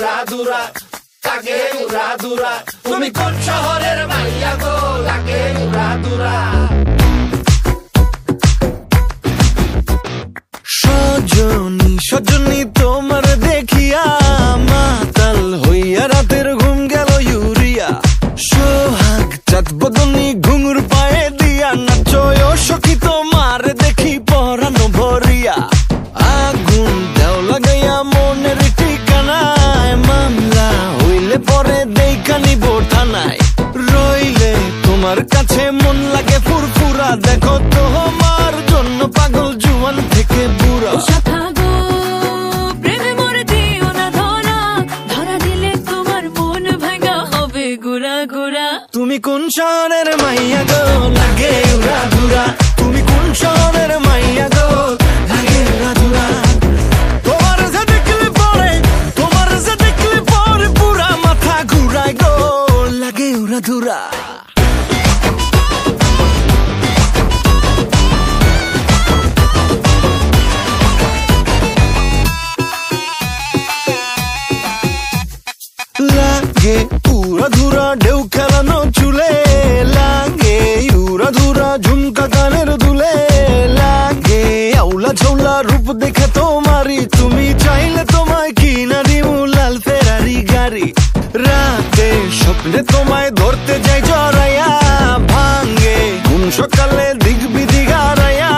উড়া দুরা লাগে উড়া দুরা তুমি কোন শহরের মাইয়া গো লাগে উড়া দুরা সজনী সজনী তোমার দেখিয়া মাতাল হইয়া রাতের ঘুম গেল ইউরিয়া সোহাগ চাঁদ বদনী ঘুঙুর পায়ে দিয়া নাচয় সখী তোমার দেখি পরানো ভরিয়া আগুন দেও লাগাইয়া মনের ঠিকানায় মামলা হইলে পরে দেখা নিব থানায় রইলে তোমার কাছে মন লাগে ফুরফুরা দেখো তোমার জন্য পাগল জুয়ান থেকে বুড়া তুমি কোন শহরের মাইয়া গো লাগে উড়া ধুরা তুমি কোন শহরের মাইয়া গো লাগে উড়া ধুরা তোমার যে দেখলে পরে পুরা মাথা ঘুরায় গো লাগে উড়া ধুরা লাগে উড়া ধুরা ঢেউ খেলানো চুলে লাগে উড়া ধুরা ঝুমকা গানের দুলে লাগে আউলা ঝৌলা রূপ দেখে তোমারি তুমি চাইলে তোমায় কিনা দিমু লাল ফেরারি গাড়ি রাতে স্বপ্নে তোমায় ধরতে যাই জড়াইয়া ভাঙ্গে ঘুম সকালে দিক বিদিক হারাইয়া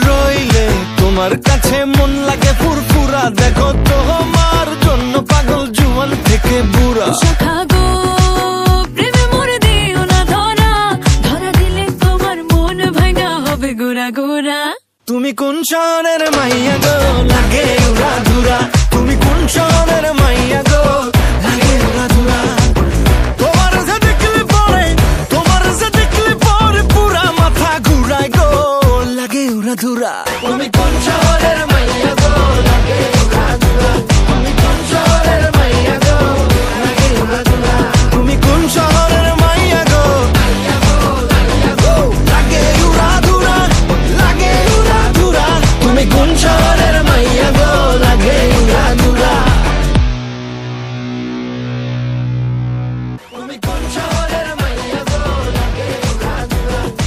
রইলে তোমার কাছে মন লাগে ফুরফুরা দেখো তোমার জন্য পাগল জুয়ান থেকে বুড়া তুমি কোন শহরের মাইয়া গো লাগে উড়া ধুরা তুমি কোন শহরের মাইয়া গো লাগে উড়া ধুরা তোমার যে দেখলে পরে পুরা মাথা ঘুরায় গো লাগে উড়া ধুরা তুমি কোন শহরের